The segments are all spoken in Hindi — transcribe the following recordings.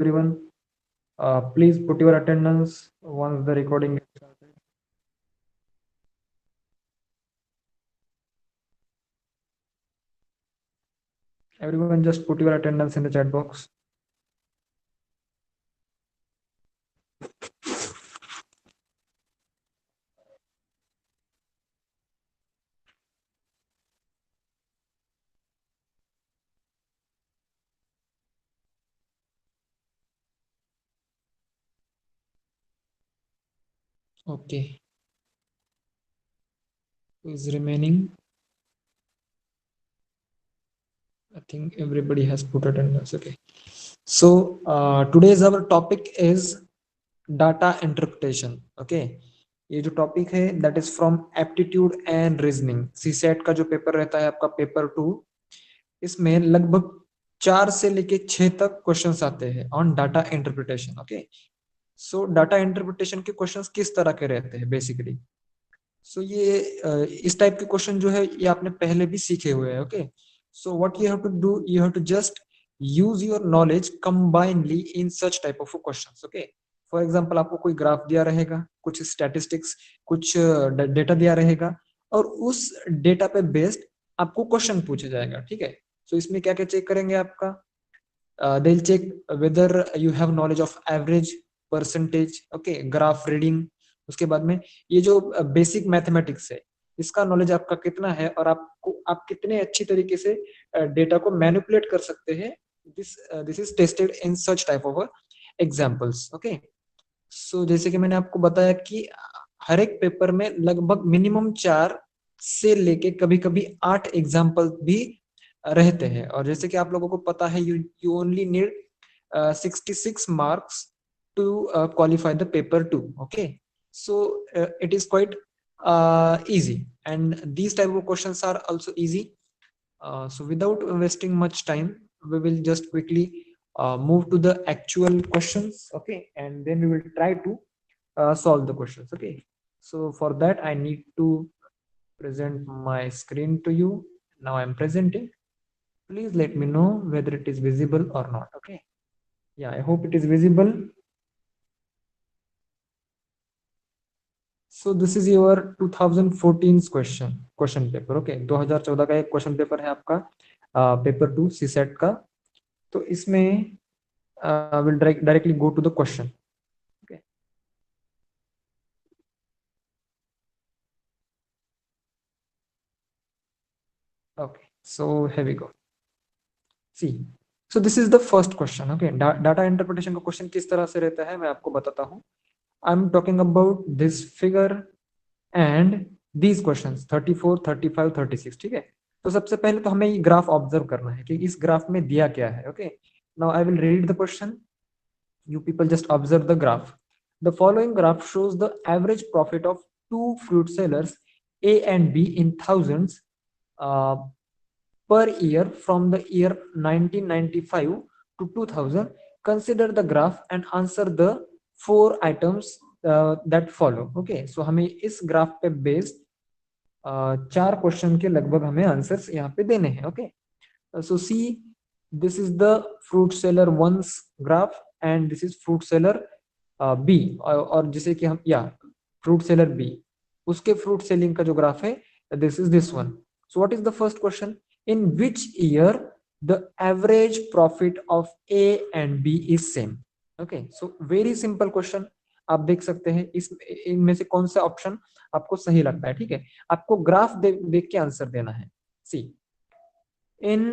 everyone. Please put your attendance once the recording is started. Everyone, just put your attendance in the chat box. Okay, who is remaining? I think everybody has put attendance. Okay. So today's our topic is data interpretation. Okay. ये जो टॉपिक है that is from aptitude and reasoning CSAT का जो पेपर रहता है आपका पेपर 2, इसमें लगभग 4 से लेके 6 तक क्वेश्चंस आते हैं on data interpretation. Okay. So data interpretation के क्वेश्चंस किस तरह के रहते हैं बेसिकली. सो ये इस टाइप के क्वेश्चन जो है ये आपने पहले भी सीखे हुए हैं. Okay. So what you have to do, you have to just use your knowledge combinedly in such type of questions. Okay. For example आपको कोई ग्राफ दिया रहेगा, कुछ स्टैटिस्टिक्स, कुछ डेटा दिया रहेगा और उस डेटा पे बेस्ड आपको क्वेश्चन पूछा जाएगा. ठीक है. सो इसमें क्या क्या चेक करेंगे आपका, they'll check whether you have knowledge of average, percentage, okay, graph reading. उसके बाद में ये जो बेसिक मैथमेटिक्स है इसका नॉलेज आपका कितना है और आपको आप कितने अच्छी तरीके से डेटा को मैनिपुलेट कर सकते हैं. This is tested in such type of examples. Okay. So जैसे कि मैंने आपको बताया कि हर एक पेपर में लगभग मिनिमम 4 से लेके कभी कभी 8 एग्जाम्पल भी रहते हैं. और जैसे कि आप लोगों को पता है you only need 66 marks to qualify the paper 2. Okay. So it is quite easy and these type of questions are also easy. So without wasting much time, we will just quickly move to the actual questions. Okay. And then we will try to solve the questions. Okay. So for that I need to present my screen to you. Now I'm presenting. Please let me know whether it is visible or not. Okay. Yeah, I hope it is visible. So this is your 2014 question paper. Okay. 2014 का एक क्वेश्चन पेपर है आपका पेपर 2 सीसेट का. तो इसमें will directly go to the question. Okay. Okay. So here we go. See. So this is the first question. Okay. Data interpretation का क्वेश्चन किस तरह से रहता है मैं आपको बताता हूँ. I'm talking about this figure and these questions 34, 35, 36. ठीक है. तो सबसे पहले तो हमें ये ग्राफ ऑब्जर्व करना है कि इस ग्राफ में दिया क्या है. Okay. Now I will read the question. You people just observe the graph. The following graph shows the average profit of two fruit sellers A and B in thousands per year from the year 1995 to 2000. Consider the graph and answer the 4 items that follow. Okay, so हमें इस ग्राफ पे बेस्ड 4 क्वेश्चन के लगभग हमें आंसर्स यहाँ पे देने हैं. Okay. So see, this is the fruit seller 1's graph and this is fruit seller B. और जिसे कि हम या fruit seller B उसके fruit selling का जो ग्राफ है this is this one. So what is the first question? In which year the average profit of A and B is same? Okay, so very simple question. आप देख सकते हैं इस इनमें से कौन सा ऑप्शन आपको सही लगता है. ठीक है. आपको ग्राफ देख के आंसर देना है. सी. In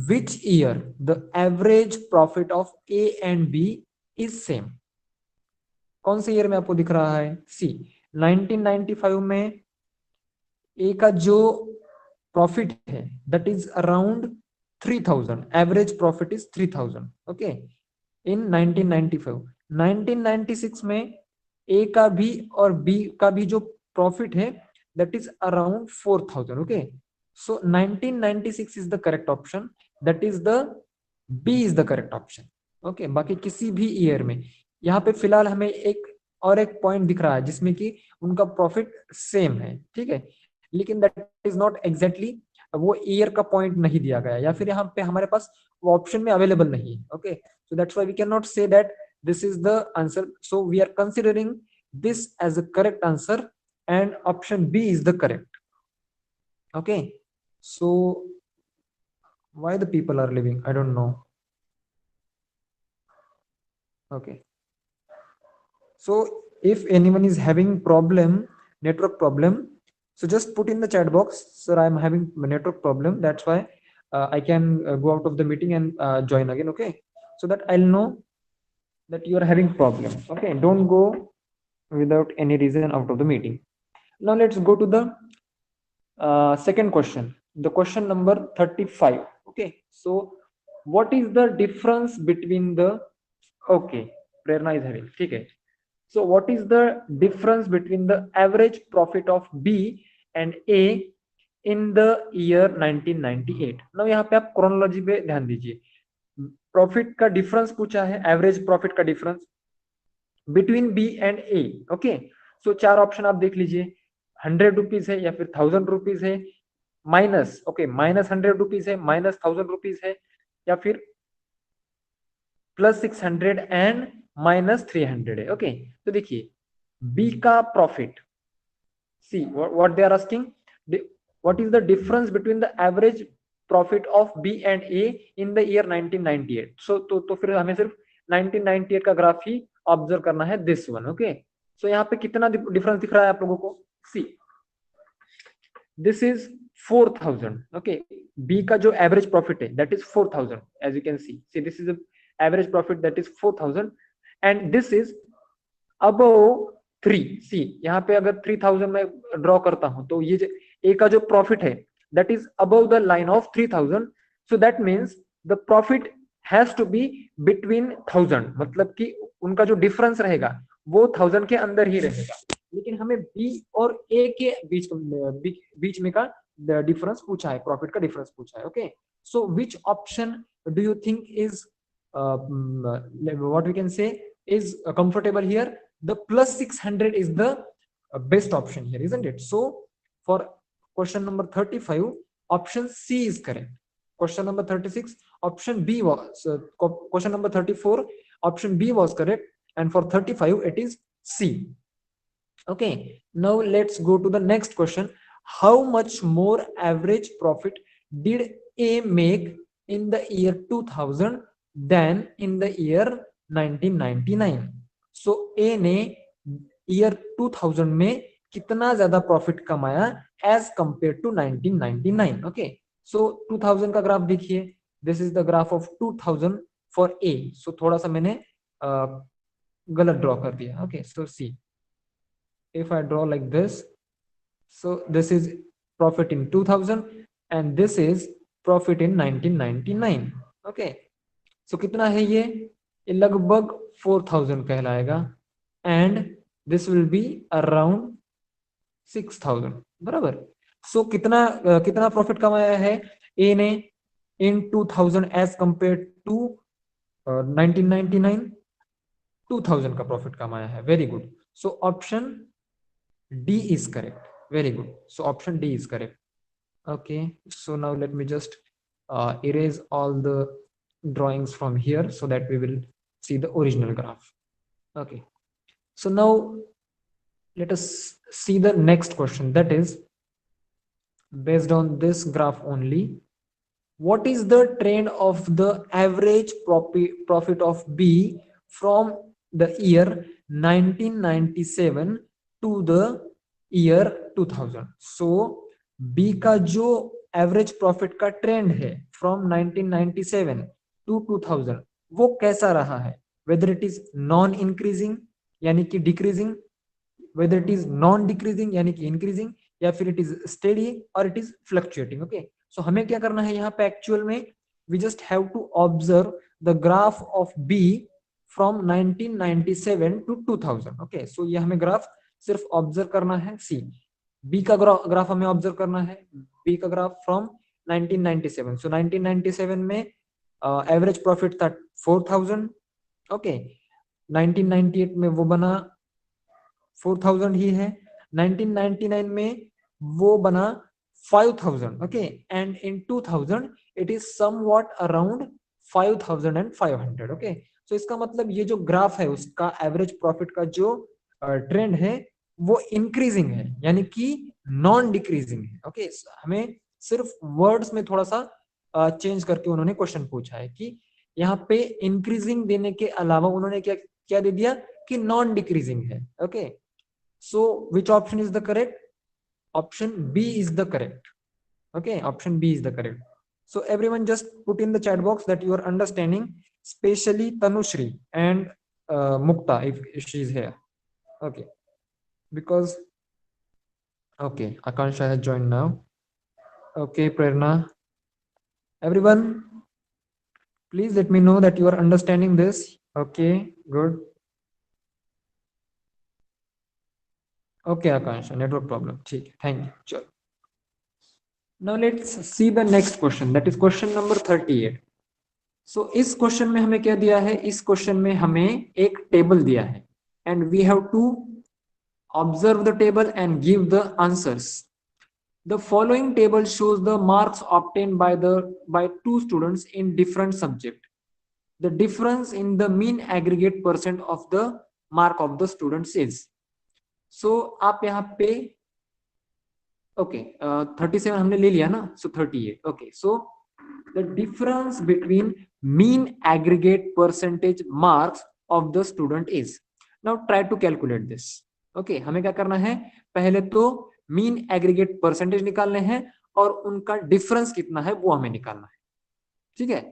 which year the average profit of A and B is same? कौन से ईयर में आपको दिख रहा है? सी. 1995 में ए का जो प्रॉफिट है that is around 3000. Average profit is 3000. Okay. In 1995. 1996 में ए का भी और बी का भी जो प्रॉफिट है that is around 4000. Okay. So 1996 is the correct option. That is the B is the correct option. Okay. बाकी किसी भी ईयर में यहाँ पे फिलहाल हमें एक पॉइंट दिख रहा है जिसमें कि उनका प्रॉफिट सेम है. ठीक है. लेकिन दैट इज नॉट एग्जैक्टली वो ईयर का पॉइंट नहीं दिया गया या फिर यहाँ पे हमारे पास वो ऑप्शन में अवेलेबल नहीं है. Okay, so that's why we can not say that this is the answer. So we are considering this as a correct answer and option B is the correct. Okay, so why the people are leaving, I don't know. Okay, so if anyone is having problem, network problem, so just put in the chat box, sir, I am having network problem, that's why I can go out of the meeting and join again. Okay, so that I'll know that you are having problem. Okay, don't go without any reason out of the meeting. Now let's go to the second question, the question number 35. Okay, so what is the difference between the, okay, Prerna is having, okay, so what is the difference between the average profit of B and A in the year 1998? now यहाँ पे आप chronology पे ध्यान दीजिए. प्रॉफिट का डिफरेंस पूछा है, एवरेज प्रॉफिट का difference between B and A. Okay, so चार ऑप्शन आप देख लीजिए, 100 रुपीज है या फिर 1000 रुपीज है, माइनस, ओके, माइनस 100 रुपीज है, माइनस 1000 रुपीज है, या फिर +600 एंड -300 है. ओके, तो देखिए बी का profit, see what they are asking, what is the difference between the average profit of B and A in the year 1998. So तो फिर हमें सिर्फ 1998 का ग्राफ ही ऑब्जर्व करना है, दिस वन. ओके, सो यहाँ पे कितना डिफरेंस दिख रहा है आप लोगों को, see this is 4000. Okay, B का जो एवरेज प्रॉफिट है that is 4000, as you can see this is average profit that is 4000 and this is above 3. See यहाँ पे अगर 3000 में ड्रॉ करता हूं तो ये ए का जो प्रॉफिट है that is above the line of 3000. So that means the profit has to be between 1000, मतलब कि उनका जो डिफरेंस रहेगा वो 1000 के अंदर ही रहेगा. लेकिन हमें बी और ए के बीच में का डिफरेंस पूछा है, प्रॉफिट का डिफरेंस पूछा है. Okay, so which option do you think is what we can say is comfortable here? The +600 is the best option here, isn't it? So for question number 35, option C is correct. Question number 36, option B was question number 34, option B was correct, and for 35 it is C. Okay, now let's go to the next question. How much more average profit did A make in the year 2000 than in the year 1999? So A ने ईयर 2000 में कितना ज्यादा प्रॉफिट कमाया as compare to 1999. Okay, so 2000 का ग्राफ देखिए, this is the graph of 2000 for A. So थोड़ा सा मैंने गलत ड्रॉ कर दिया. Okay, so see if I draw like this, so this is profit in 2000 and this is profit in 1999. Okay, so कितना है ये लगभग 4000 कहलाएगा and this will be around 6000. बराबर. सो कितना प्रॉफिट कमाया है ए ने इन 2000 एज कंपेयर टू 1999? 2000 का प्रॉफिट कमाया है. Very good. So option D is correct. Very good. So option D is correct. okay, so now let me just erase all the drawings from here so that we will see the original graph. Okay, so now let us see the next question, that is based on this graph only, what is the trend of the average profit of B from the year 1997 to the year 2000? so B का जो एवरेज प्रॉफिट का ट्रेंड है फ्रॉम 1997 टू 2000 वो कैसा रहा है? Whether it is non increasing यानी कि decreasing, whether it is non decreasing यानी कि इंक्रीजिंग, या फिर इट इज स्टेडी और it is fluctuating. Okay, so हमें क्या करना है यहाँ पे एक्चुअल में, we just have to observe the graph of B from 1997 to 2000. Okay, so ये हमें ग्राफ सिर्फ ऑब्जर्व करना है. सी बी का ग्राफ हमें ऑब्जर्व करना है, बी का ग्राफ फ्रॉम 1997. सो 1997 में एवरेज प्रॉफिट था 4000. ओके, 1998 में वो बना 4000 ही है, 1999 में वो बना 5000. Okay, and in 2000 it is somewhat around 5500. Okay, so इसका मतलब ये जो ग्राफ है उसका एवरेज प्रॉफिट का जो ट्रेंड है वो इंक्रीजिंग है, यानी कि नॉन डिक्रीजिंग है. ओके, हमें सिर्फ वर्ड्स में थोड़ा सा चेंज करके उन्होंने क्वेश्चन पूछा है कि यहाँ पे इंक्रीजिंग देने के अलावा उन्होंने क्या क्या दे दिया कि नॉन डिक्रीजिंग है. Okay, so which option is the correct? Option B is the correct. Okay, option B is the correct. So everyone just put in the chat box that you are understanding, especially Tanushri and Mukta if she is here. Okay, because okay, Akansha has joined now. Okay, Prerna, everyone, please let me know that you are understanding this. Okay, good. Okay, Akansha, network problem. ठीक, thank you. चलो. Now let's see the next question. That is question number 38. सो इस क्वेश्चन में हमें क्या दिया है? इस क्वेश्चन में हमें एक टेबल दिया है and we have to observe the table and give the answers. The following table shows the marks obtain by two students in different subject. The difference in the mean aggregate percent of the mark of the students is. So आप यहाँ पे ओके 37 हमने ले लिया ना, so 38. Okay, so the difference between mean aggregate percentage marks of the student is. Now try to calculate this. Okay, हमें क्या करना है? पहले तो mean aggregate percentage निकालने हैं और उनका difference कितना है वो हमें निकालना है. ठीक है,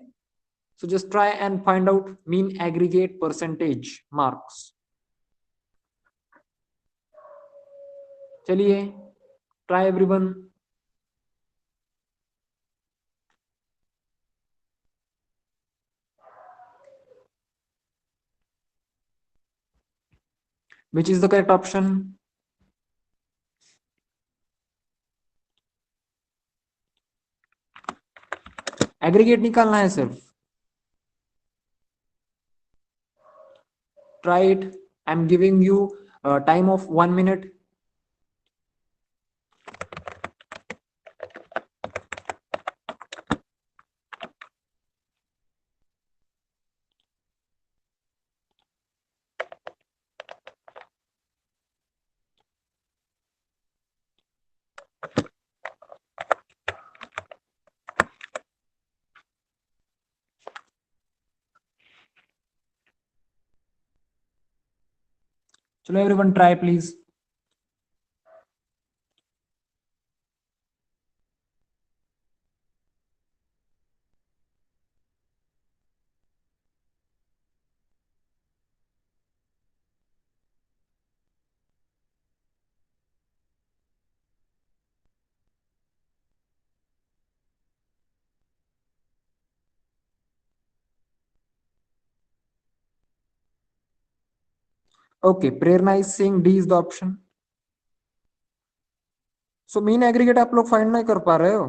so just try and find out mean aggregate percentage marks. चलिए, try everyone. Which is the correct option? Aggregate निकालना है सिर्फ. Try it. I'm giving you a time of 1 minute. चलो everyone try please. Okay, Prerna is saying D is the option. So mean aggregate आप लोग फाइंड नहीं कर पा रहे हो.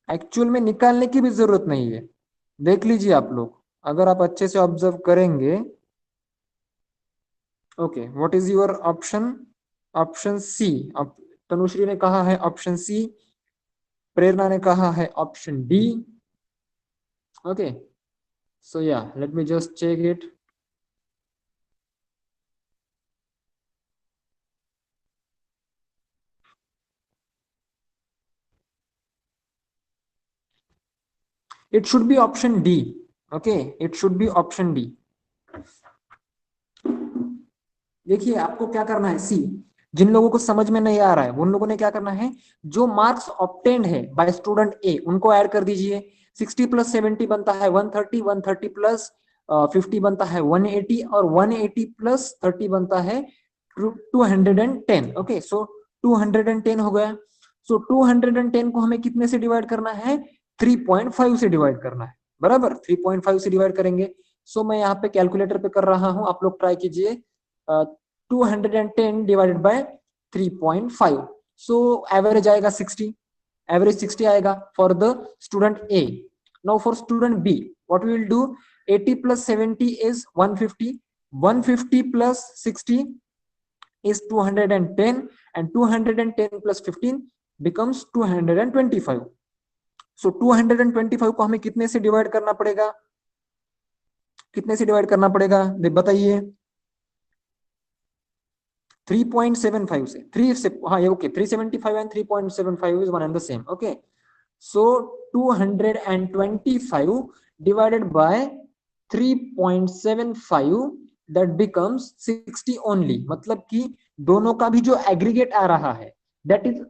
एक्चुअल में निकालने की भी जरूरत नहीं है. देख लीजिए आप लोग, अगर आप अच्छे से ऑब्जर्व करेंगे. Okay, what is your option? Option C. Tanushree ने कहा है ऑप्शन सी, प्रेरणा ने कहा है ऑप्शन डी. ओके, सो या let me just check it. It should be option D. Okay, it should be option D. देखिए आपको क्या करना है. सी, जिन लोगों को समझ में नहीं आ रहा है उन लोगों ने क्या करना है, जो मार्क्स ऑब्टेन्ड है बाय स्टूडेंट ए उनको ऐड कर दीजिए. 60 प्लस 70 बनता है 130, 130 प्लस 50 बनता है 180 और 180 प्लस 30 बनता है 210. ओके, सो 210 हो गया. सो 210 को हमें कितने से डिवाइड करना है? 3.5 से डिवाइड करना है. बराबर, 3.5 से डिवाइड करेंगे. सो मैं यहाँ पे कैलकुलेटर पे कर रहा हूं, आप लोग ट्राई कीजिए. 210 डिवाइडेड बाय 3.5, सो एवरेज आएगा 60. एवरेज 60 आएगा for the student A. Now for student B what we will do, 80 plus 70 is 150, 150 plus 60 is 210 and 210 plus 15 becomes 225. So 225 को हमें कितने से डिवाइड करना पड़ेगा, कितने से डिवाइड करना पड़ेगा बताइए। 3.75 से, 3 से, हाँ ये okay, 375 and 3.75 is one and the same, okay. So 225 divided by 3.75 that becomes 60 only, मतलब कि दोनों का भी जो एग्रीगेट आ रहा है that is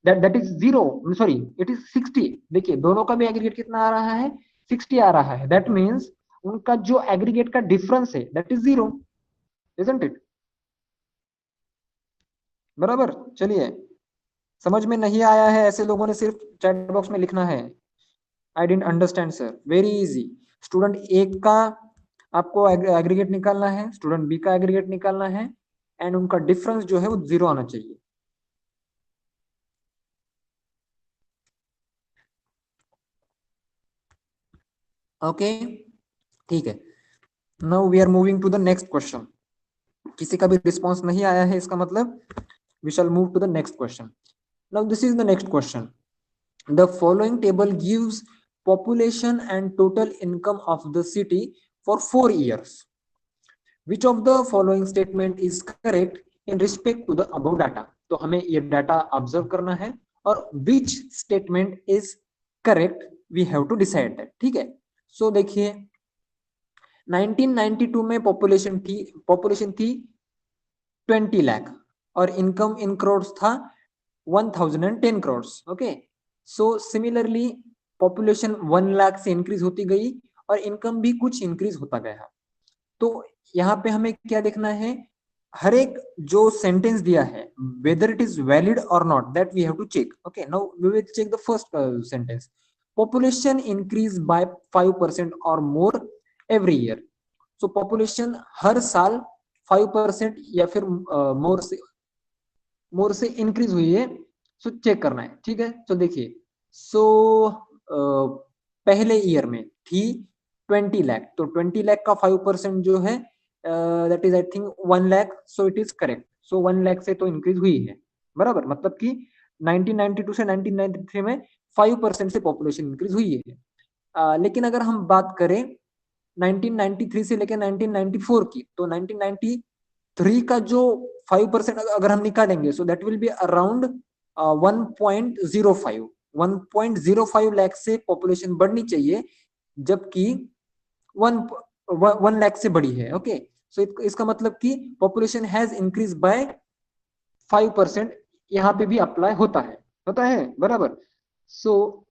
that is zero, sorry it is 60। देखिए दोनों का भी एग्रीगेट कितना आ रहा है, 60 आ रहा है। दैट मीन्स उनका जो एग्रीगेट का डिफरेंस है that is zero, isn't it? बराबर। चलिए, समझ में नहीं आया है ऐसे लोगों ने सिर्फ चैट बॉक्स में लिखना है, I didn't understand sir, very easy. Student A का आपको एग्रीगेट निकालना है, स्टूडेंट बी का एग्रीगेट निकालना है, एंड उनका डिफरेंस जो है वो जीरो आना चाहिए। ओके, ठीक है। Now we are moving to the next question. किसी का भी रिस्पॉन्स नहीं आया है, इसका मतलब we shall move to the next question. Now this is the next question. The following table gives population and total income of the city for 4 years. Which of the following statement is correct in respect to the above data? तो हमें ये डाटा ऑब्जर्व करना है और which statement is correct we have to decide that, ठीक है। सो देखिए 1992 में पॉपुलेशन थी 20 लाख और इनकम इन करोड़ था 1010 crore, okay. So similarly population 1 lakh से इंक्रीज होती गई और इनकम भी कुछ इंक्रीज होता गया। तो यहाँ पे हमें क्या देखना है, हर एक जो सेंटेंस दिया है वेदर इट इज वैलिड और not, that we have to check. Okay, now we will check the first sentence, population increase by 5% और more every year. So population हर साल 5% या फिर मोर से इंक्रीज हुई है, सो चेक करना है, ठीक है। तो देखिए सो पहले ईयर में थी 20 लाख, तो 20 लाख का 5% जो है that is I think 1 lakh, so it is correct. So 1 lakh से तो इंक्रीज हुई है, बराबर, मतलब कि 1992 से 1993 में 5% से पॉपुलेशन इंक्रीज हुई है। लेकिन अगर हम बात करें 1993 से लेकर 1994 की, तो 1993 का जो 5% अगर हम निकालेंगे so that will be around 1.05 lakh से पॉपुलेशन बढ़नी चाहिए, जबकि 1 लाख से बढ़ी है। ओके, सो इसका मतलब कि पॉपुलेशन हैज इंक्रीज बाय 5%, यहाँ पे भी अप्लाई होता है बराबर। सो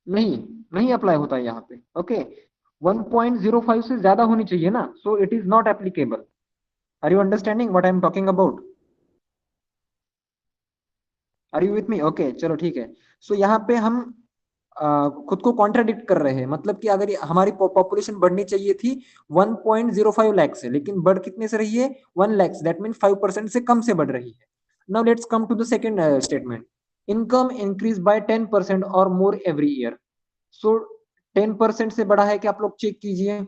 नहीं, नहीं अप्लाई होता है यहाँ पे। ओके, 1.05 से ज्यादा होनी चाहिए ना, so it is not applicable. Are you understanding what I am talking about? Are you with me? Okay, चलो ठीक है। सो यहाँ पे हम खुद को कॉन्ट्राडिक्ट कर रहे हैं, मतलब कि अगर हमारी पॉपुलेशन बढ़नी चाहिए थी 1.05 लाख से, लेकिन बढ़ कितने से रही है, 1 लाख, दैट मीन 5% से कम से बढ़ रही है। Now let's come to the second statement, income increase by 10% और मोर एवरी ईयर। सो 10% से बढ़ा है कि आप लोग चेक कीजिए,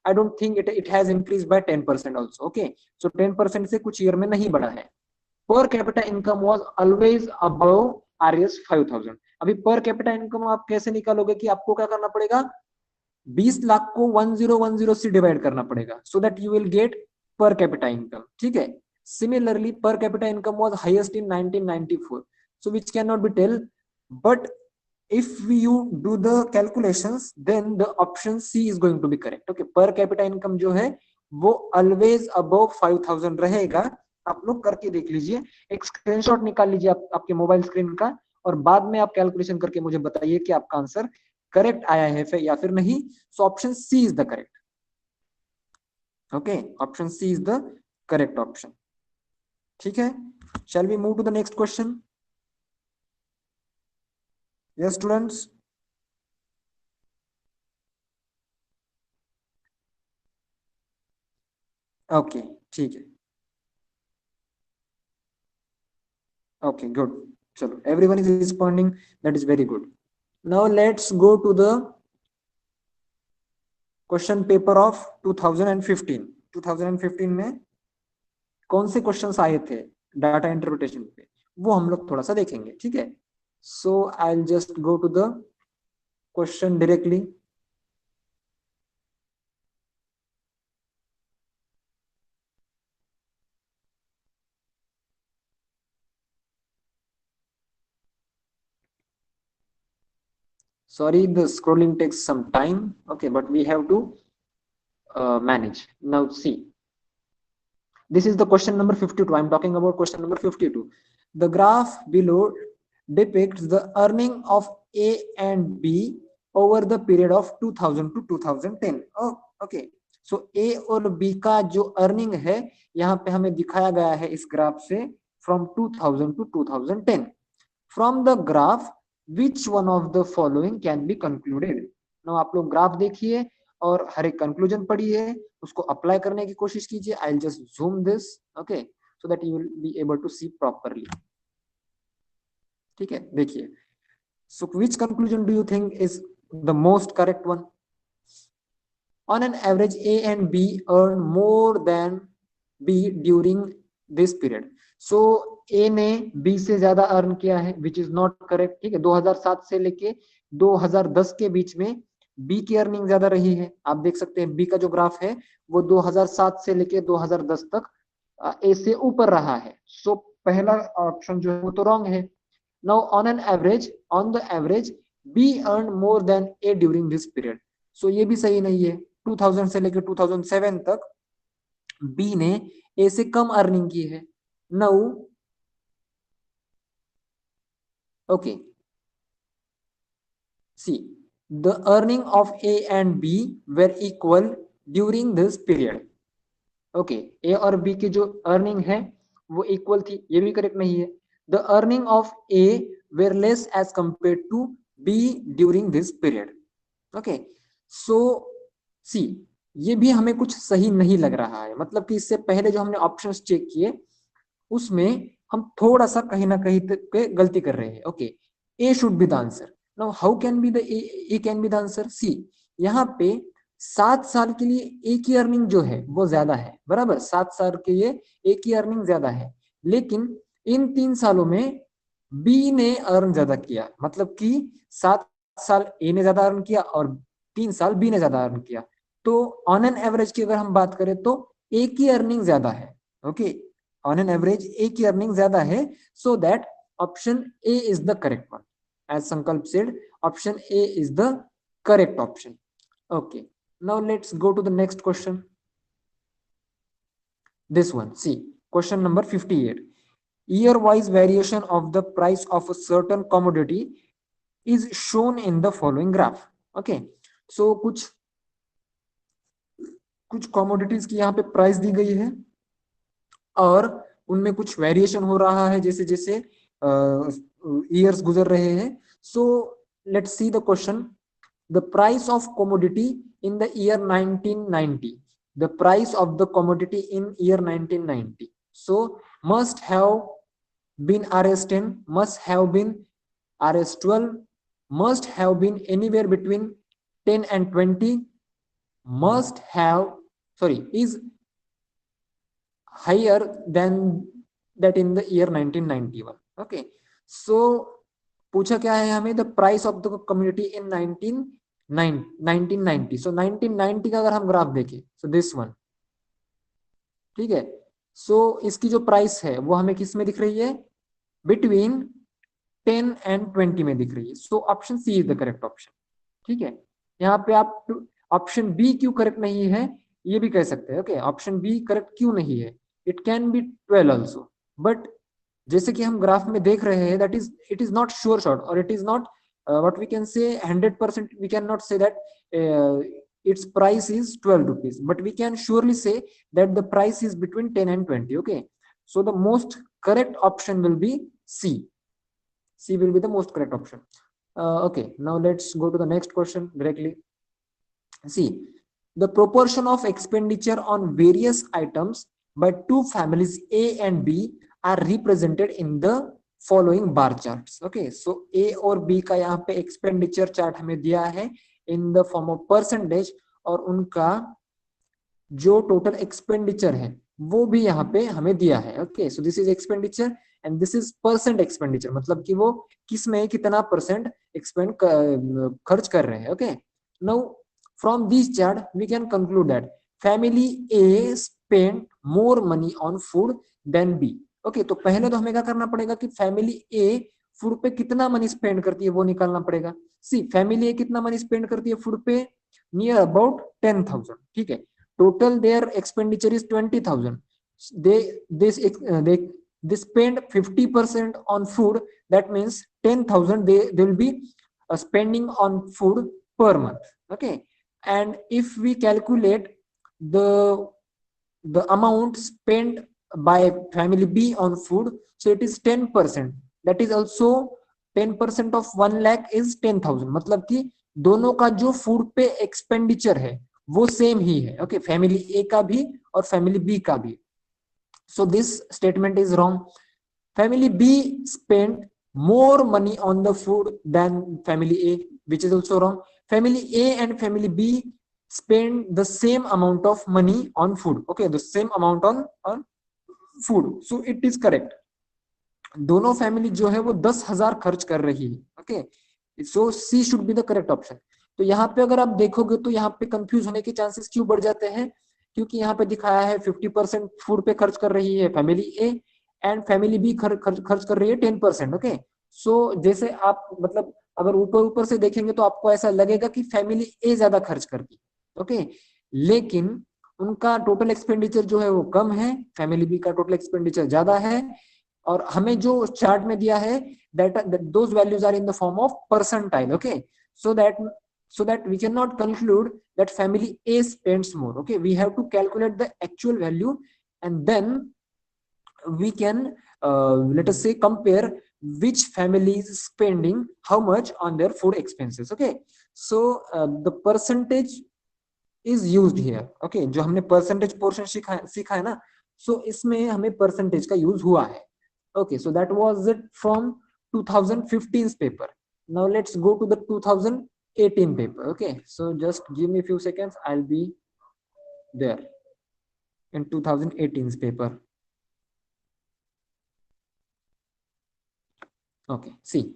I don't think it has increase by 10% also. Okay, so 10% से कुछ ईयर में नहीं बढ़ा है। Per capita income was always above RS 5000। अभी पर कैपिटा इनकम आप कैसे निकालोगे, कि आपको क्या करना पड़ेगा, 20 लाख को 1010 से डिवाइड करना पड़ेगा, सो दैट यू विल गेट पर कैपिटा इनकम, ठीक है। सिमिलरली पर capita income was highest in 1994, so which cannot be tell, but if you do the calculations then the option C is going to be correct। okay, per capita income जो है वो always above 5000 रहेगा। आप लोग करके देख लीजिए, एक स्क्रीनशॉट निकाल लीजिए आपके मोबाइल स्क्रीन का, और बाद में आप कैलकुलेशन करके मुझे बताइए कि आपका आंसर करेक्ट आया है या फिर नहीं। So option C is the correct. Okay, option C is the correct option, ठीक है। Shall we move to the next question? Yes students? Okay, ठीक है। Okay, good. चलो, everyone is responding, that is very good. Now let's go to the question paper of 2015। 2015 में कौन से क्वेश्चंस आए थे डाटा इंटरप्रिटेशन पे, वो हम लोग थोड़ा सा देखेंगे, ठीक है। So I'll just go to the question directly. Sorry, the scrolling takes some time. Okay, but we have to manage. Now see, this is the question number 52. I'm talking about question number 52. The graph below depicts the earning of A and B over the period of 2000 to 2010. Oh, okay. So A और B का जो अर्निंग है यहाँ पे हमें दिखाया गया है इस ग्राफ से from 2000 to 2010. From the graph, which one of the following can be concluded? Now आप लोग ग्राफ देखिए और हर एक कंक्लूजन पढ़िए, उसको अप्लाई करने की कोशिश कीजिए. I will just zoom this, okay, so that you will be able to see properly. ठीक है, देखिए. So which conclusion do you think is the most correct one? On an average, A and B earn more than B during this period. So A ने B से ज्यादा अर्न किया है, which is not correct. ठीक है, 2007 से लेके 2010 के बीच में B की अर्निंग ज्यादा रही है. आप देख सकते हैं B का जो ग्राफ है वो 2007 से लेके 2010 तक A से ऊपर रहा है. So पहला ऑप्शन जो है वो तो रॉन्ग है. Now on the average B earned more than A during this period. So ये भी सही नहीं है. 2000 से लेकर 2007 तक बी ने ए से कम अर्निंग की है. Now okay, see the earning of A and B were equal during this period. Okay, A और बी की जो अर्निंग है वो इक्वल थी, ये भी करेक्ट नहीं है. The earning of A were less as compare to B during this period. Okay, so C ये भी हमें कुछ सही नहीं लग रहा है. मतलब कि इससे पहले जो हमने ऑप्शंस चेक किए उसमें हम थोड़ा सा कहीं ना कहीं पे गलती कर रहे हैं. Okay, A should be the answer. Now how can be the A can be the answer? See यहाँ पे 7 साल के लिए ए की अर्निंग जो है वो ज्यादा है, बराबर. 7 साल के लिए ए की अर्निंग ज्यादा है, लेकिन इन 3 सालों में बी ने अर्न ज्यादा किया. मतलब कि 7 साल ए ने ज्यादा अर्न किया और 3 साल बी ने ज्यादा अर्न किया. तो ऑन एन एवरेज की अगर हम बात करें तो ए की अर्निंग ज्यादा है. Okay, on an average A की अर्निंग ज्यादा है. So that option A is the correct one. As Sankalp said, option A is the correct option. Okay, now let's go to the next question. This one, see, question number 58. Year wise variation of the price of a certain commodity is shown in the following graph. Okay, so कुछ commodities की यहाँ पे प्राइस दी गई है और उनमें कुछ वेरिएशन हो रहा है जैसे जैसे ईयर्स गुजर रहे हैं. So let's see the question. The price of commodity in the year 1990. The price of the commodity in year 1990. So must have been RS10, must have been RS12, must have been anywhere between 10 and 20, must have, sorry, is higher than that in the year 1991. Okay, so पूछा क्या है हमें? The price of the community in 1990. सो 1990 का अगर हम ग्राफ देखें, सो दिस वन, ठीक है. सो इसकी जो प्राइस है वो हमें किस में दिख रही है? बिटवीन 10 एंड 20 में दिख रही है. So option C is the correct option. ठीक है, यहाँ पे आप ऑप्शन बी क्यों करेक्ट नहीं है ये भी कह सकते हैं. ओके, ऑप्शन बी करेक्ट क्यों नहीं है? It can be 12 also, but जैसे कि हम ग्राफ में देख रहे हैं that is it is not sure shot और it is not what we can say 100%. We cannot say that its price is 12 rupees, but we can surely say that the price is between 10 and 20. Okay, so the most correct option will be C. C will be the most correct option. Okay, now let's go to the next question directly. See, the proportion of expenditure on various items by two families A and B are represented in the following bar charts. Okay, so A और बी का यहाँ पे एक्सपेंडिचर चार्ट हमें दिया है in the form of percentage और उनका जो टोटल एक्सपेंडिचर है वो भी यहाँ पे हमें दिया है. Okay, so this is expenditure and this is percent expenditure, मतलब कि वो किस में कितना परसेंट एक्सपेंड खर्च कर रहे हैं. Okay, now from this chart we can conclude that family A spend more money on food than B. Okay, तो पहले तो हमें क्या करना पड़ेगा कि फैमिली ए फूड पे कितना मनी स्पेंड करती है वो निकालना पड़ेगा. सी फैमिली ए कितना मनी स्पेंड करती है फूड पे, नियर अबाउट 10,000. ठीक है, total there expenditure is 20,000. they this they they spend 50% on food. That means 10,000 they will be spending on food per month. Okay, and if we calculate the amount spent by family B on food, so it is 10%. that is also 10% of 1 lakh is 10,000. मतलब कि दोनों का जो फूड पे एक्सपेंडिचर है वो सेम ही है. ओके, फैमिली ए का भी और फैमिली बी का भी. So this statement is wrong. Family B spent more money on the food than family A, which is also wrong. Family A and family B spend the same amount of money on food. Okay, the same amount on food. So it is correct. दोनों फैमिली जो है वो 10,000 खर्च कर रही है. Okay, so C should be the correct option. तो यहाँ पे अगर आप देखोगे तो यहाँ पे कंफ्यूज होने के चांसेस क्यों बढ़ जाते हैं, क्योंकि यहाँ पे दिखाया है 50% फूड पे खर्च कर रही है family A and family B खर्च कर रही है 10%. ओके, सो जैसे आप मतलब अगर ऊपर ऊपर से देखेंगे तो आपको ऐसा लगेगा कि फैमिली ए ज्यादा खर्च करती है. ओके, लेकिन उनका टोटल एक्सपेंडिचर जो है वो कम है, फैमिली बी का टोटल एक्सपेंडिचर ज्यादा है. और हमें जो चार्ट में दिया है that those values are in the form of percentile. Okay, so that we cannot conclude that family A spends more. Okay, we have to calculate the actual value and then we can let us say compare which family is spending how much on their food expenses. Okay, so the percentage is used here. Okay, जो हमने percentage portion सीखा है ना, so इसमें हमें percentage का use हुआ है. Okay, so that was it from 2015's paper. Now let's go to the 2018 paper. Okay, so just give me a few seconds, I'll be there in 2018's paper. Okay, see,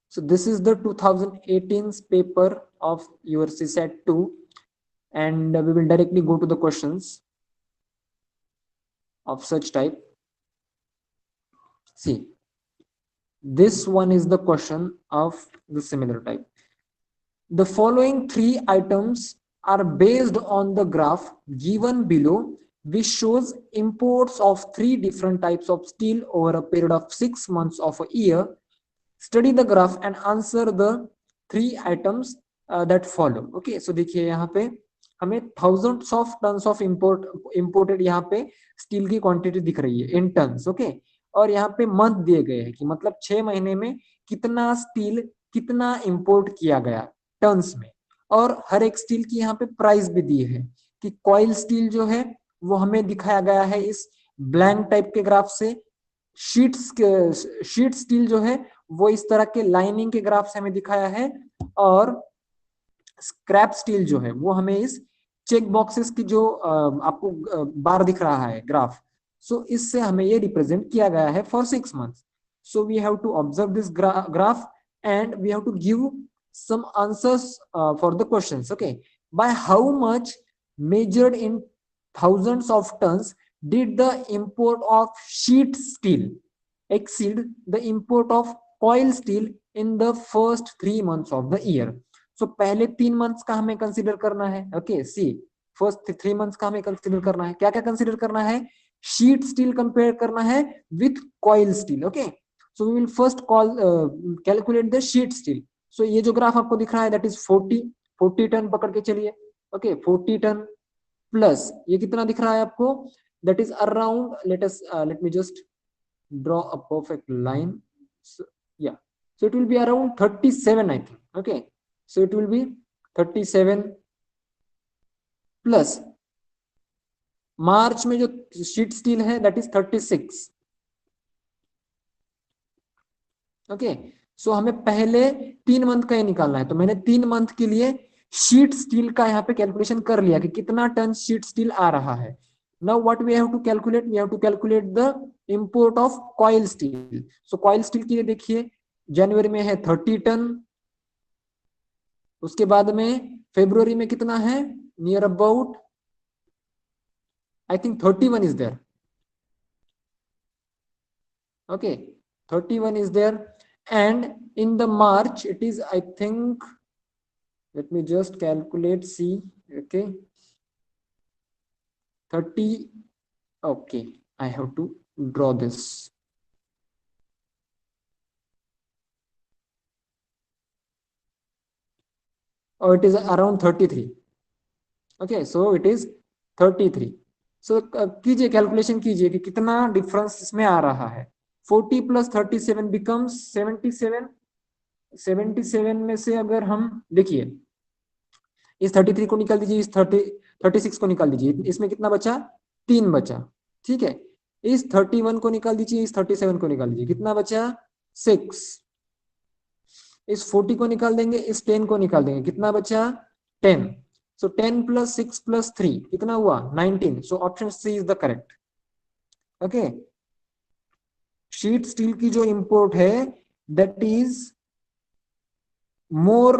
so this is the 2018's paper of your CSAT 2 and we will directly go to the questions of such type. See, this one is the question of the similar type. The following 3 items are based on the graph given below, which shows imports of 3 different types of steel over a period of 6 months of a year. Study the graph and answer the 3 items that follow. Okay, so देखिए यहाँ पे हमें thousands of tons of imported यहाँ पे स्टील की क्वांटिटी दिख रही है in tons. Okay, और यहाँ पे मंथ दिए गए हैं कि मतलब 6 महीने में कितना स्टील कितना इंपोर्ट किया गया टन्स में, और हर एक स्टील की यहाँ पे प्राइस भी दी है कि कॉइल स्टील जो है वो हमें दिखाया गया है इस ब्लैंक टाइप के ग्राफ से. शीट स्टील जो है वो इस तरह के लाइनिंग के ग्राफ से हमें दिखाया है, और स्क्रैप स्टील जो है वो हमें इस चेक बॉक्सेस की जो आपको बार दिख रहा है ग्राफ, सो इससे हमें ये रिप्रेजेंट किया गया है for 6 months. So we have to observe this graph and we have to give some answers for the questions. Okay, by how much measured in thousands of tons did the import of sheet steel exceed the import of coil steel in the first 3 months of the year? So पहले 3 months का हमें कंसीडर करना है. Okay, see, फर्स्ट 3 months का हमें कंसीडर करना है. क्या क्या कंसीडर करना है? शीट स्टील कंपेयर करना है with coil steel. Okay, so we will first calculate the sheet steel. So ये जो ग्राफ आपको दिख रहा है दैट इज 40 टन पकड़ के चलिए. ओके, 40 टन प्लस ये कितना दिख रहा है आपको, that is around, late me just draw a perfect line. या, so it will be around 37 I think. Okay, so it will be 37 plus मार्च में जो शीट स्टील है दैट इज 36. ओके, सो हमें पहले 3 मंथ का ही निकालना है, तो मैंने 3 मंथ के लिए शीट स्टील का यहाँ पे कैलकुलेशन कर लिया कि कितना टन शीट स्टील आ रहा है. Now what we have to calculate? We have to calculate the import of coil steel. So coil steel के लिए देखिए जनवरी में है 30 टन, उसके बाद में फेब्रुवरी में कितना है, near about I think 31 is there. Okay, 31 is there, and in the March it is, I think, let me just calculate, see, okay, 30, okay, I have to draw this. Oh, it is around 33. Okay, so it is 33. So कीजिए कैलकुलेशन कीजिए कि कितना डिफरेंस इसमें आ रहा है. 40 प्लस 37 बिकम्स 77. 77 में से अगर हम देखिए इस 33 को निकाल दीजिए, इस 36 को निकाल दीजिए, इसमें कितना बचा, 3 बचा. ठीक है, इस 31 को निकाल दीजिए, इस 37 को निकाल दीजिए, कितना बचा, 6. इस 40 को निकाल देंगे, इस 10 को निकाल देंगे, कितना बचा, 10. सो 10 प्लस 6 प्लस 3 कितना हुआ, 19. So option C is the correct. Okay, sheet steel की जो इंपोर्ट है that is more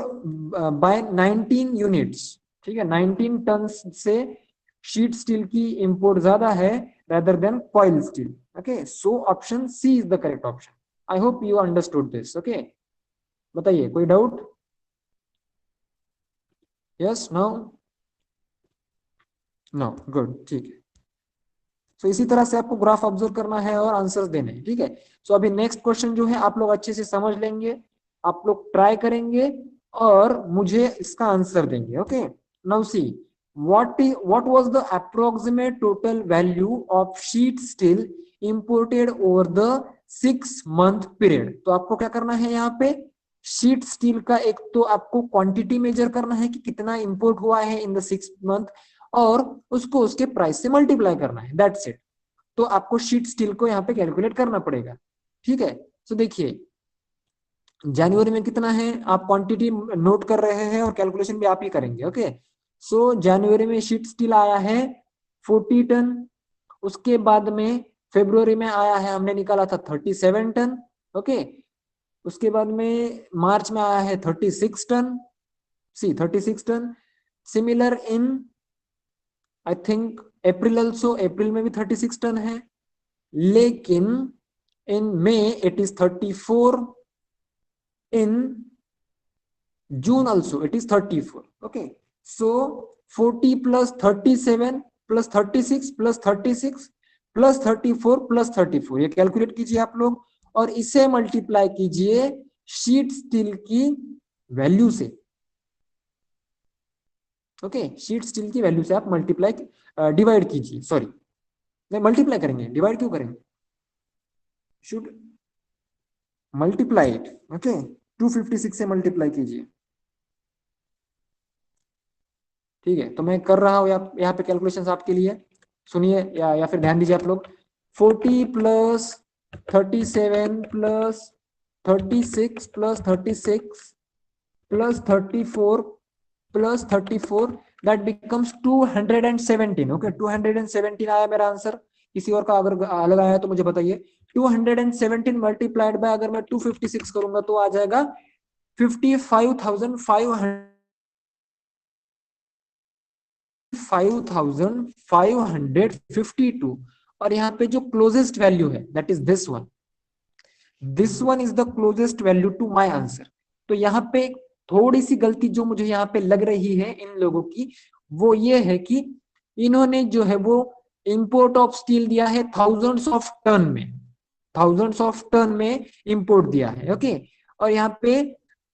by 19 units. ठीक है, 19 टन से शीट स्टील की इंपोर्ट ज्यादा है rather than coil steel. Okay, so option C is the correct option. I hope you understood this. Okay, बताइए कोई doubt? Yes, no, no, good, ठीक है. सो इसी तरह से आपको ग्राफ ऑब्जर्व करना है और आंसर्स देने हैं. ठीक है, सो अभी नेक्स्ट क्वेश्चन जो है आप लोग अच्छे से समझ लेंगे, आप लोग ट्राई करेंगे और मुझे इसका आंसर देंगे. Okay, now see what was the approximate total value of sheet steel imported over the 6-month period. तो आपको क्या करना है, यहाँ पे शीट स्टील का एक तो आपको क्वांटिटी मेजर करना है कि कितना इंपोर्ट हुआ है इन द 6 मंथ, और उसको उसके प्राइस से मल्टीप्लाई करना है, दैट्स इट. तो आपको शीट स्टील को यहाँ पे कैलकुलेट करना पड़ेगा. ठीक है, तो देखिए जनवरी में कितना है, आप क्वांटिटी नोट कर रहे हैं और कैलकुलेशन भी आप ही करेंगे. ओके, सो जनवरी में शीट स्टील आया है 40 टन. उसके बाद में फेब्रुवरी में आया है, हमने निकाला था 37 टन. ओके, उसके बाद में मार्च में आया है 36 ton. See 36 ton. Similar in I think April also, April में भी 36 टन है, लेकिन in May it is 34. in June also it is 34. Okay, so 40 plus 37 plus 36 plus 36 plus 34 plus 34, ये कैलकुलेट कीजिए आप लोग और इसे मल्टीप्लाई कीजिए शीट स्टील की वैल्यू से. ओके, शीट स्टील की वैल्यू से आप मल्टीप्लाई डिवाइड कीजिए, सॉरी नहीं मल्टीप्लाई करेंगे, डिवाइड क्यों करेंगे, शुड मल्टीप्लाई इट. ओके, 256 से मल्टीप्लाई कीजिए. ठीक है, तो मैं कर रहा हूं यहाँ पे कैलकुलेशंस आपके लिए, सुनिए या फिर ध्यान दीजिए आप लोग. 40 plus 37 plus 36 plus 36 plus 34 plus 34 that becomes 217. Okay, 217 आया मेरा आंसर. किसी और का अगर अलग आया तो मुझे बताइए. 217 मल्टीप्लाइड बाय अगर मैं 256 करूंगा तो आ जाएगा 55,552. और यहाँ पे जो क्लोजेस्ट वैल्यू है that is this one. This one is the closest value to my answer. तो यहाँ पे थोड़ी सी गलती जो मुझे यहाँ पे लग रही है इन लोगों की, वो ये है कि इन्होंने जो है वो इंपोर्ट ऑफ स्टील दिया है थाउजेंड्स ऑफ टन में इंपोर्ट दिया है. ओके, और यहाँ पे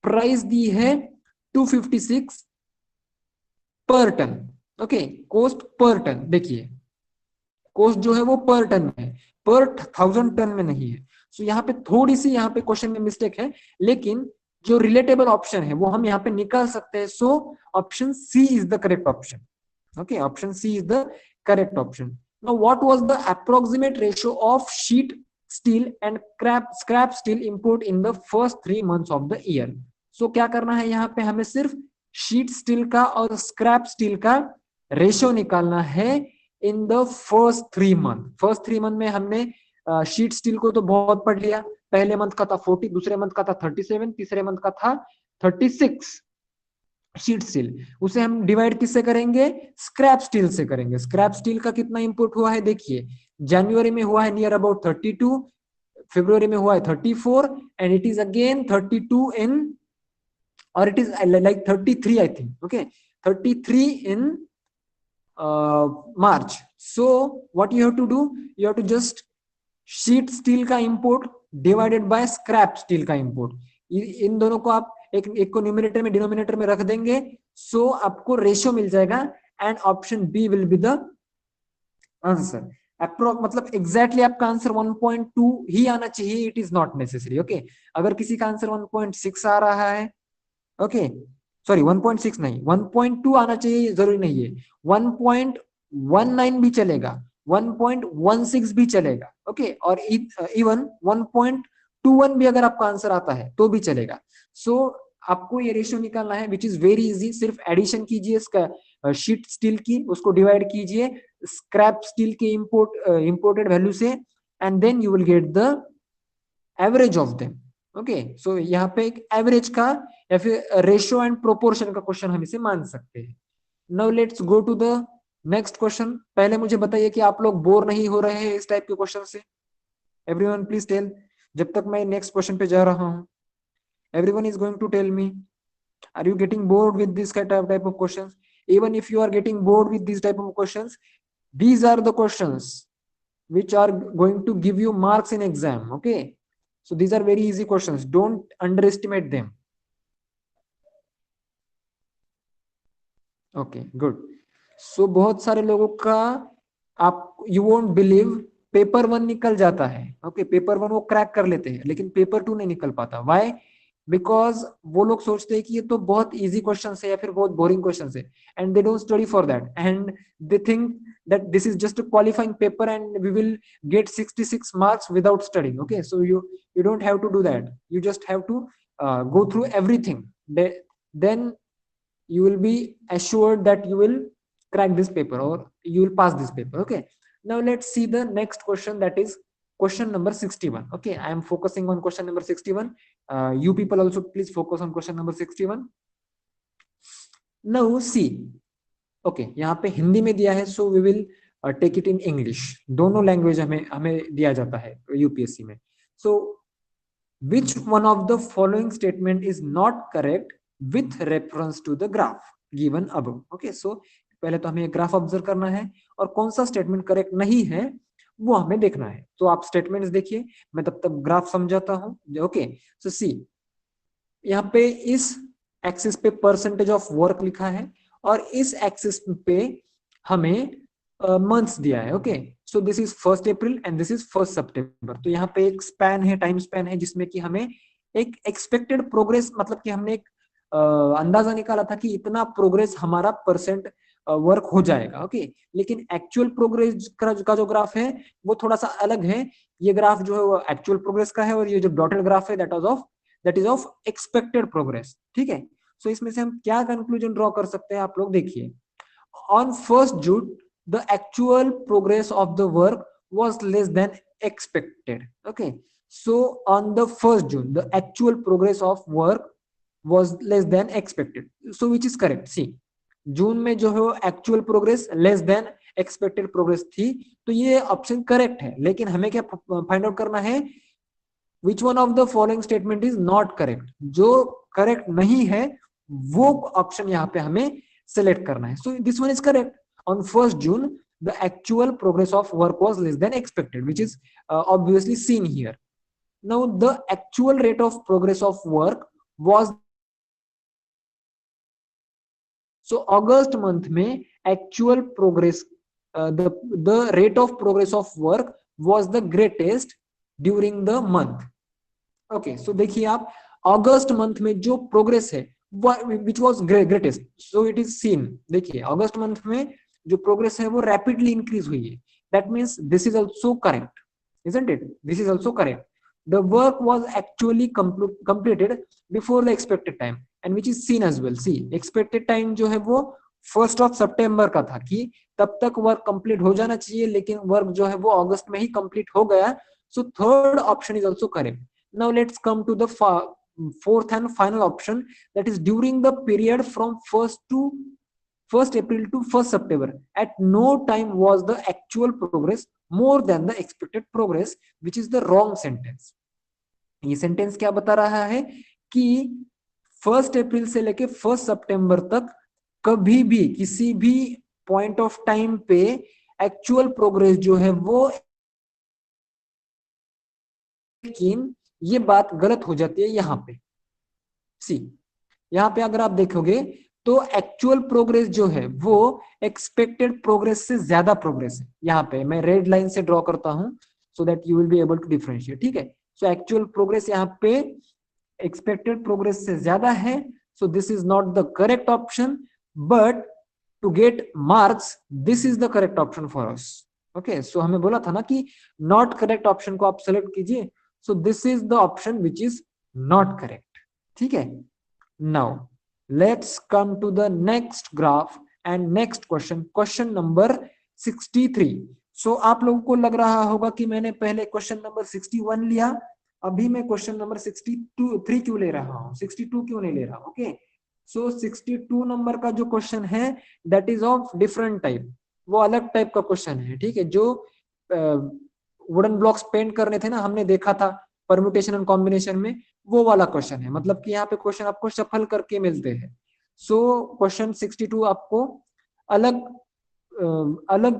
प्राइस दी है 256 पर टन. ओके, कोस्ट पर टन, देखिए कोस्ट जो है वो पर टन में है, पर 1000 टन में नहीं है. सो यहाँ पे थोड़ी सी यहाँ पे क्वेश्चन में मिस्टेक है, लेकिन जो रिलेटेबल ऑप्शन है वो हम यहाँ पे निकाल सकते हैं. So option C is the correct option. Okay, option C is the correct option. Now what was the approximate ratio of sheet steel and scrap steel import in the first 3 months of the year. So क्या करना है, यहाँ पे हमें सिर्फ शीट स्टील का और स्क्रैप स्टील का रेशियो निकालना है इन द फर्स्ट 3 मंथ में हमने शीट स्टील को तो बहुत पढ़ लिया। पहले मंथ का था 40, दूसरे मंथ का था 37, तीसरे मंथ का था 36 शीट स्टील। उसे हम डिवाइड किससे करेंगे? स्क्रैप स्टील से करेंगे। स्क्रैप स्टील का कितना इंपोर्ट हुआ है देखिए, जनवरी में हुआ है नियर अबाउट 32, फरवरी में हुआ है 34, and it is again 32 in, or it is like 33 I think, okay, 33 in March. So what you have to do, you have to just sheet steel का import divided by scrap steel का इंपोर्ट, इन दोनों को आप एक को न्यूमरेटर में डिनोमिनेटर में रख देंगे, सो आपको रेशियो मिल जाएगा, and option B will be the answer. मतलब एग्जैक्टली आपका आंसर 1.2 ही आना चाहिए, it is not necessary, okay. अगर किसी का आंसर 1.6 आ रहा है, ओके, सॉरी 1.6 नहीं, 1.2 आना चाहिए, जरूरी नहीं है, 1.19 भी चलेगा, 1.16 भी चलेगा, ओके, और इवन 1.21 भी अगर आपका आंसर आता है तो भी चलेगा। सो आपको ये रेशियो निकालना है, विच इज वेरी इजी। सिर्फ एडिशन कीजिए इसका शीट स्टील की, उसको डिवाइड कीजिए स्क्रैप स्टील के इंपोर्टेड वैल्यू से, and then you will get the average of them, okay. So यहाँ पे एक एवरेज का या फिर रेशियो एंड प्रोपोर्शन का क्वेश्चन हम इसे मान सकते हैं। Now let's go to the next question. पहले मुझे बताइए कि आप लोग बोर नहीं हो रहे हैं इस टाइप के क्वेश्चन से? एवरीवन प्लीज टेल, जब तक मैं नेक्स्ट क्वेश्चन पे जा रहा हूं। Everyone is going to tell me, are you getting bored with this type of questions? Even if you are getting bored with this type of questions, these are the questions which are going to give you marks in exam, okay? So these are very easy questions, don't underestimate them, okay, good. So बहुत सारे लोगों का, आप you won't believe, पेपर 1 निकल जाता है, ओके, पेपर 1 वो क्रैक कर लेते हैं, लेकिन पेपर 2 नहीं निकल पाता। व्हाई? बिकॉज वो लोग सोचते हैं कि ये तो बहुत इजी क्वेश्चन है या फिर बहुत बोरिंग क्वेश्चन है, and they don't study for that, and they think that this is just a qualifying paper and we will get 66 marks without studying, okay? So you don't have to do that, you just have to go through everything, then you will be assured that you will crack this paper or you will pass this paper, okay? Now let's see the next question, that is question number 61, okay? I am focusing on question number 61. You people also please focus on question number 61. Now see, okay यहाँ पे हिंदी में दिया है, so we will take it in English. दोनों लैंग्वेज हमें दिया जाता है यूपीएससी में। So which one of the following statement is not correct with reference to the graph given above, okay. So पहले तो हमें ग्राफ ऑब्जर्व करना है और कौन सा स्टेटमेंट करेक्ट नहीं है वो हमें देखना है। तो आप स्टेटमेंट्स देखिए, मैं तब तक ग्राफ समझाता हूँ, ओके। सो सी, यहाँ पे इस एक्सिस पे परसेंटेज ऑफ वर्क लिखा है और इस एक्सिस पे हमें मंथ्स दिया है, okay. So this is 1 April and this is 1 सितंबर। तो यहाँ पे एक स्पैन है, टाइम स्पैन है, जिसमें कि हमें एक एक्सपेक्टेड प्रोग्रेस, मतलब कि हमने एक अंदाजा निकाला था कि इतना प्रोग्रेस हमारा परसेंट वर्क हो जाएगा, ओके। लेकिन एक्चुअल प्रोग्रेस का जो ग्राफ है वो थोड़ा सा अलग है। ये ग्राफ जो है वो एक्चुअल प्रोग्रेस का है और ये जो डॉटेड ग्राफ है that is of expected progress, ठीक है। सो इसमें से हम क्या कंक्लूजन ड्रॉ कर सकते हैं, आप लोग देखिए। On 1 June the actual progress of the work was less than expected, okay. So on the 1 June the actual progress of work was less than expected, so which is correct. See, June में जो है वो actual progress less than expected progress थी, तो ये ऑप्शन करेक्ट है। लेकिन हमें क्या फाइंड आउट करना है, विच one of the following statement is not correct, जो करेक्ट नहीं है वो ऑप्शन यहाँ पे हमें सिलेक्ट करना है। So this one is correct, on 1 June the actual progress of work was less than expected, which is obviously seen here. Now the actual rate of progress of work was, so August month में actual progress, the rate of progress of work was the greatest during the month, okay. So देखिए आप, अगस्त मंथ में जो प्रोग्रेस है which was greatest, so it is seen, देखिए अगस्त मंथ में जो प्रोग्रेस है वो रैपिडली इंक्रीज हुई है, that means this is also correct, isn't it? This is also correct. The work was actually completed before the expected time, and which is seen as well. See, expected time जो है वो 1 सितंबर का था कि तब तक वर्क कंप्लीट हो जाना चाहिए, लेकिन वर्क जो है वो अगस्त में ही कंप्लीट हो गया. So third option is also correct. Now let's come to the fourth and final option, that is during the period from 1st April to 1st September. At no time was the actual progress more than the expected progress, which is the wrong sentence. ये सेंटेंस क्या बता रहा है कि 1 अप्रैल से लेके 1 सितंबर तक कभी भी किसी भी पॉइंट ऑफ टाइम पे एक्चुअल प्रोग्रेस जो है वो, लेकिन ये बात गलत हो जाती है यहाँ पे. सी, यहाँ पे अगर आप देखोगे तो एक्चुअल प्रोग्रेस जो है वो एक्सपेक्टेड प्रोग्रेस से ज्यादा प्रोग्रेस है. यहाँ पे मैं रेड लाइन से ड्रॉ करता हूं so that you will be able to differentiate. ठीक है, सो एक्चुअल प्रोग्रेस यहाँ पे एक्सपेक्टेड प्रोग्रेस से ज्यादा है. So this is not the correct option, but to get marks this is the correct option for us. Okay, so हमें बोला था ना कि नॉट करेक्ट ऑप्शन को आप सेलेक्ट कीजिए. So this is the option which is not correct. ठीक है, now let's come to the next graph and next question, question number 63. सो आप लोगों को लग रहा होगा कि मैंने पहले क्वेश्चन नंबर 61 लिया, अभी मैं क्वेश्चन नंबर 63 क्यों ले रहा हूं, 62 क्यों नहीं ले रहा. ओके, सो 62 नंबर का जो क्वेश्चन है that is of different type, वो अलग टाइप का क्वेश्चन है. ठीक है, जो वुडन ब्लॉक्स पेंट करने थे ना, हमने देखा था परम्यूटेशन एंड कॉम्बिनेशन में, वो वाला क्वेश्चन है. मतलब कि यहाँ पे क्वेश्चन आपको शफल करके मिलते हैं. सो क्वेश्चन 62 आपको अलग अलग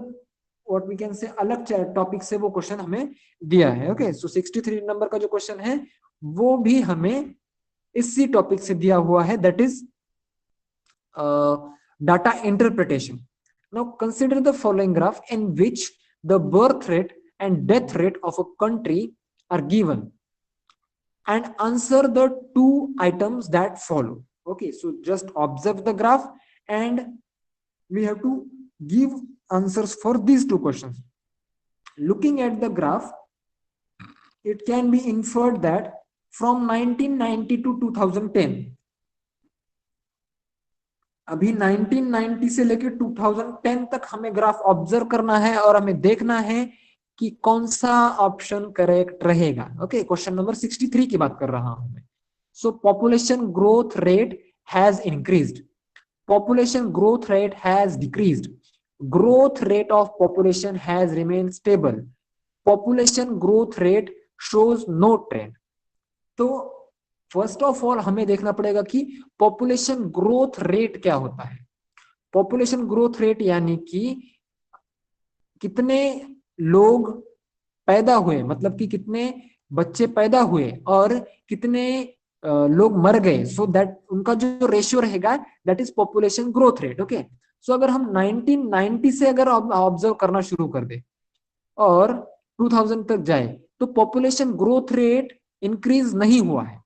व्हाट वी कैन से अलग टॉपिक से वो क्वेश्चन हमें दिया है. ओके, सो 63 नंबर का जो क्वेश्चन है वो भी हमें इसी टॉपिक से दिया हुआ है, that is data interpretation. Now consider the following graph in which the birth rate and death rate of a country are given and answer the two items that follow. Okay, so just observe the graph and we have to give answers for these two questions. Looking at the graph, it can be inferred that from 1990 to 2010, अभी 1990 से लेकर 2010 तक हमें ग्राफ ऑब्जर्व करना है और हमें देखना है कि कौन सा ऑप्शन करेक्ट रहेगा. ओके, क्वेश्चन नंबर 63 की बात कर रहा हूं मैं. So population growth rate has increased, population growth rate has decreased, growth rate of population has remain stable, population growth rate shows no trend. तो फर्स्ट ऑफ ऑल हमें देखना पड़ेगा कि पॉपुलेशन ग्रोथ रेट क्या होता है. पॉपुलेशन ग्रोथ रेट यानी कि कितने लोग पैदा हुए, मतलब कि कितने बच्चे पैदा हुए और कितने लोग मर गए. सो दैट उनका जो रेशियो रहेगा that is population growth rate. Okay, so अगर हम 1990 से अगर ऑब्जर्व करना शुरू कर दे और 2000 तक जाए तो पॉपुलेशन ग्रोथ रेट इंक्रीज नहीं हुआ है,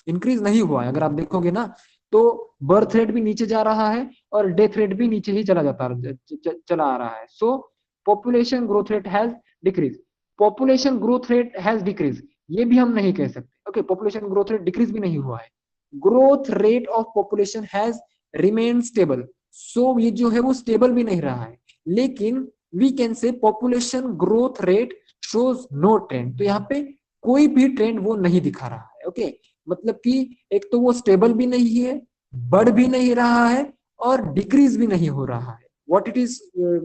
इंक्रीज नहीं हुआ है. अगर आप देखोगे ना तो बर्थ रेट भी नीचे जा रहा है और डेथ रेट भी नीचे ही चला आ रहा है. So population growth rate has decrease, population growth rate has decrease ये भी हम नहीं कह सकते. Okay, population growth rate decrease भी नहीं हुआ है, growth rate of population has remain stable. So ये जो है वो स्टेबल भी नहीं रहा है, लेकिन we can say population growth rate shows no trend. तो यहाँ पे कोई भी ट्रेंड वो नहीं दिखा रहा है. ओके, मतलब कि एक तो वो स्टेबल भी नहीं है, बढ़ भी नहीं रहा है और डिक्रीज भी नहीं हो रहा है. what it is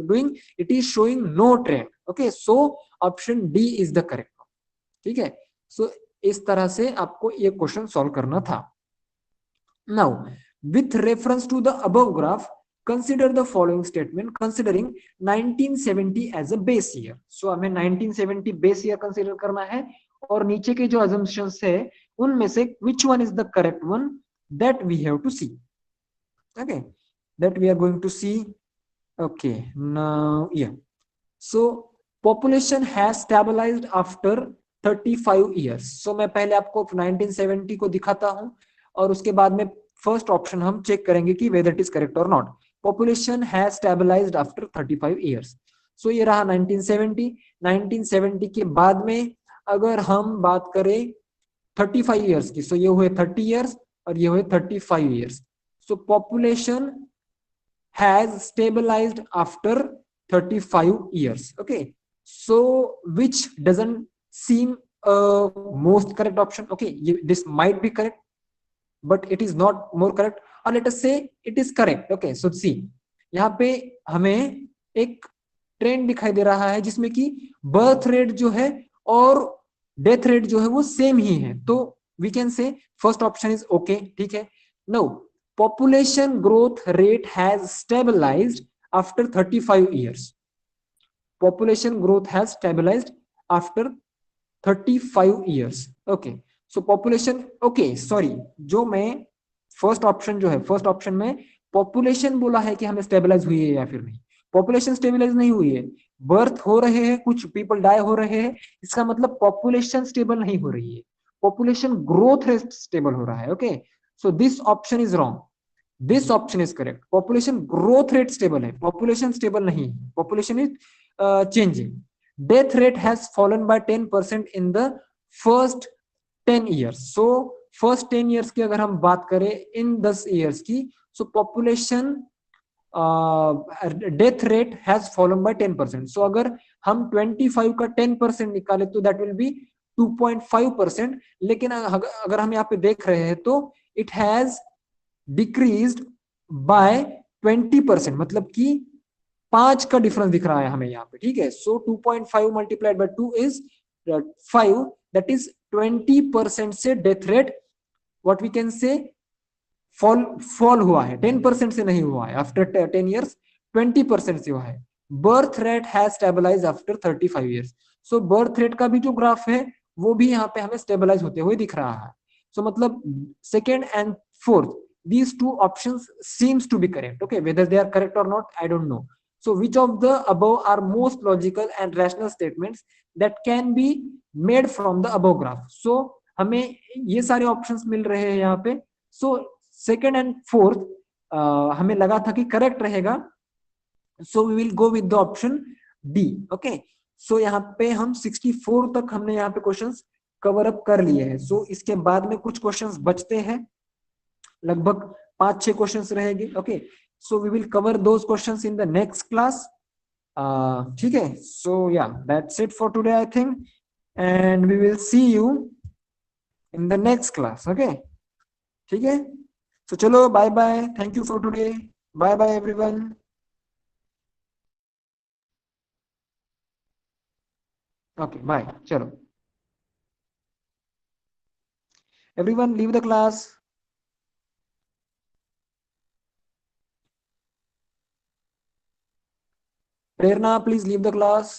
doing, it is showing no trend. okay, so option D is the correct one. ठीक है, so इस तरह से आपको ये क्वेश्चन सॉल्व करना था. now with reference to the above graph, consider the following statement considering 1970 as a base year. so हमें 1970 base year consider करना है और नीचे के जो assumptions है उनमें से which one is the correct one that we have to see. okay, that we are going to see. okay, now yeah, so population has stabilized after 35 years. so मैं पहले आपको 1970 को दिखाता हूं और उसके बाद में फर्स्ट ऑप्शन हम चेक करेंगे कि whether it is correct or not. population has stabilized after 35 years. so ये रहा 1970. 1970 के बाद में अगर हम बात करें 35 years की, so ये हुए 30 years और ये हुए 35 years. so population has stabilized after 35 years. Okay, so which doesn't seem a most correct option. Okay, this might be correct, but it is not more correct, or let us say it is correct. Okay, so see, यहाँ पे हमें एक ट्रेंड दिखाई दे रहा है जिसमें कि बर्थ रेट जो है और डेथ रेट जो है वो सेम ही है, तो we can say first option is okay. ठीक है. No, population growth rate has stabilized after 35 years. Population growth has stabilized after 35 years. Okay, so population, okay, sorry, जो मैं फर्स्ट ऑप्शन जो है, फर्स्ट ऑप्शन में पॉपुलेशन बोला है कि हमें स्टेबलाइज हुई है या फिर नहीं. पॉपुलेशन स्टेबलाइज नहीं हुई है, बर्थ हो रहे हैं, कुछ पीपल डाई हो रहे हैं, इसका मतलब पॉपुलेशन स्टेबल नहीं हो रही है, पॉपुलेशन ग्रोथ रेट स्टेबल हो रहा है. Okay, so this option is wrong. This option is correct. Population growth rate stable है, पॉपुलेशन स्टेबल नहीं है, population is changing. Death rate has fallen bye 10% in the first 10 years. So first 10 years की अगर हम बात करें इन 10 years की, सो population death rate has fallen bye 10%. सो अगर हम 25 का 10% निकाले तो दैट विल बी 2.5%. लेकिन अगर हम यहाँ पे देख रहे हैं तो इट हैज डिक्रीज्ड बाय 20%, मतलब कि 5 का डिफरेंस दिख रहा है हमें यहाँ पे. ठीक है, so 2.5 multiplied by 2 is 5, that is 20% से death rate what we can say fall हुआ है, 10% से नहीं हुआ है. आफ्टर 10 years 20% से हुआ है. Birth rate has stabilize after 35 years. So birth rate का भी जो ग्राफ है वो भी यहाँ पे हमें स्टेबलाइज होते हुए दिख रहा है. सो मतलब second and fourth, these two options seems to be correct. Okay, whether they are correct or not, I don't know. So which of the above are most logical and rational statements that can be made from the above graph? So हमें ये सारे options मिल रहे हैं यहाँ पे. So सेकेंड एंड फोर्थ हमें लगा था कि करेक्ट रहेगा, so we will go with the option D. Okay, so यहाँ पे हम 64 तक हमने यहाँ पे क्वेश्चंस कवर अप कर लिए हैं. सो इसके बाद में कुछ क्वेश्चंस बचते हैं, लगभग 5-6 क्वेश्चंस रहेंगे. Okay, so we will cover those questions in the next class. ठीक है, so yeah that's it for today I think, and we will see you in the next class. Okay, ठीक है, so chalo, bye bye, thank you for today, bye bye everyone. Okay, bye, chalo, everyone leave the class. Prerna, please leave the class.